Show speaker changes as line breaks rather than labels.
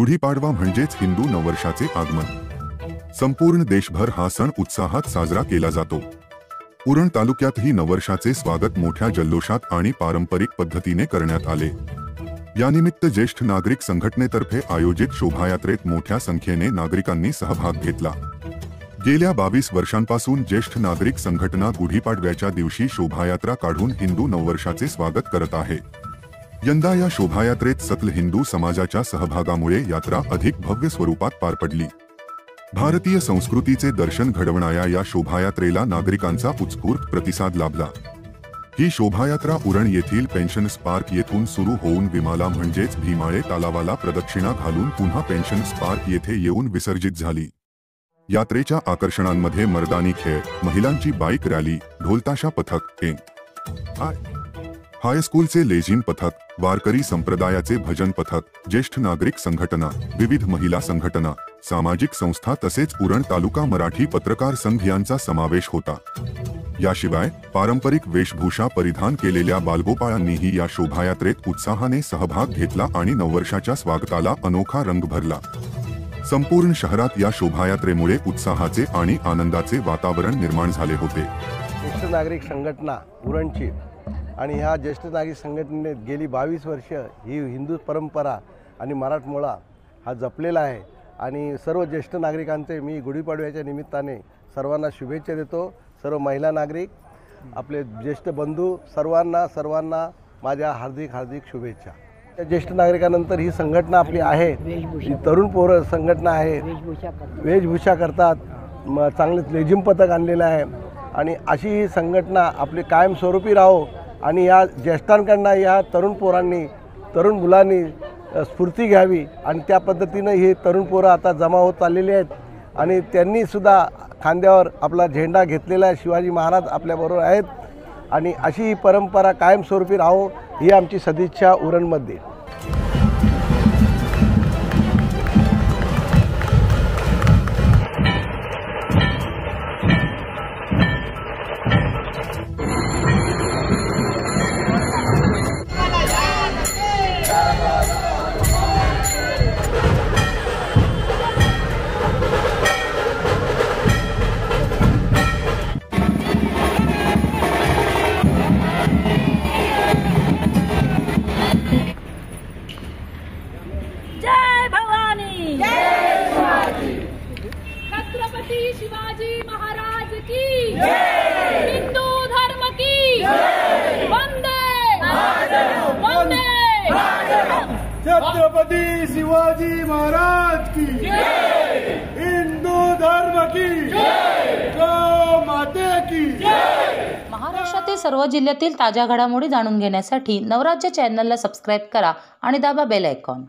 गुढीपाडवा म्हणजेच हिंदू नववर्षाचे आगमन। संपूर्ण देशभर हा सण उत्साहात साजरा केला जातो। उरण तालुक्यातही नववर्षाचे स्वागत मोठ्या जल्लोषात आणि पारंपरिक पद्धतीने करण्यात आले। यानिमित्त ज्येष्ठ नागरिक संघटनेतर्फे आयोजित शोभायात्रेत मोठ्या संख्येने नागरिकांनी सहभाग घेतला। गेल्या 22 वर्षांपासून ज्येष्ठ नागरिक संघटना गुढीपाडव्याच्या दिवशी शोभायात्रा काढून हिंदू नववर्षाचे स्वागत करत आहे। यंदा या शोभायात्रेत सकल हिंदू समाजाच्या सहभागामुळे यात्रा अधिक भव्य स्वरूपात पार पडली। भारतीय संस्कृतीचे दर्शन घडवणाऱ्या या शोभायात्रेला नागरिकांचा उत्स्फूर्त प्रतिसाद लाभला। ही शोभायात्रा उरण येथील पेन्शनर्स पार्क येथून सुरू होऊन विमाला म्हणजेच भीमाळे तलावाला प्रदक्षिणा घालून पुन्हा पेन्शनर्स पार्क येथे येऊन विसर्जित झाली। यात्रेच्या आकर्षणांमध्ये मर्दानी खेळ, महिलांची बाईक रॅली, ढोलताशा पथक, हायस्कूलचे लेझिम पथक, वारकरी संप्रदायाचे भजन पथक, ज्येष्ठ नागरिक संघटना, विविध महिला संघटना, सामाजिक संस्था तसेच उरण तालुका मराठी पत्रकार संघ यांचा समावेश होता। याशिवाय पारंपरिक वेशभूषा परिधान केलेल्या बालगोपाळांनीही या शोभायात्रेत उत्साहाने सहभाग घेतला आणि नववर्षाच्या स्वागताला अनोखा रंग भरला। संपूर्ण शहरात या शोभायात्रेमुळे उत्साहाचे आणि आनंदाचे वातावरण निर्माण झाले होते।
ज्येष्ठ नागरिक संघटना उरणची आणि ह्या ज्येष्ठ नागरिक संघटनेने गेली 22 वर्ष ही हिंदू परंपरा आणि मराठमोळा हा जपलेला आहे आणि सर्व ज्येष्ठ नागरिकांचे मी गुढीपाडव्याच्या निमित्ताने सर्वांना शुभेच्छा देतो। सर्व महिला नागरिक, आपले ज्येष्ठ बंधू सर्वांना माझ्या हार्दिक शुभेच्छा। ज्येष्ठ नागरिकांनंतर ही संघटना आपली आहे, ही तरुण पोरं संघटना आहे, वेशभूषा करतात, चांगले लेझिम पथक आणलेलं आहे आणि अशी ही संघटना आपली कायमस्वरूपी राहो आणि या ज्येष्ठांकडनं या तरुण पोरांनी, तरुण मुलांनी स्फूर्ती घ्यावी आणि त्या पद्धतीनं ही तरुण पोरं आता जमा होत चाललेली आहेत आणि त्यांनी सुद्धा खांद्यावर आपला झेंडा घेतलेला आहे। शिवाजी महाराज आपल्याबरोबर आहेत आणि अशी ही परंपरा कायमस्वरूपी राहो ही आमची सदिच्छा उरणमध्ये।
छत्रपति शिवाजी महाराज की जय, हिंदू धर्म की जय, वंदे वंदे।
छत्रपति शिवाजी महाराज की जय, हिंदू धर्म की जय, गौ माते की जय।
महाराष्ट्रातील सर्व जिल्ह्यातील ताज्या घडामोडी जाणून घेण्यासाठी नवराज्य चॅनलला सबस्क्राइब करा आणि दाबा बेल आयकॉन।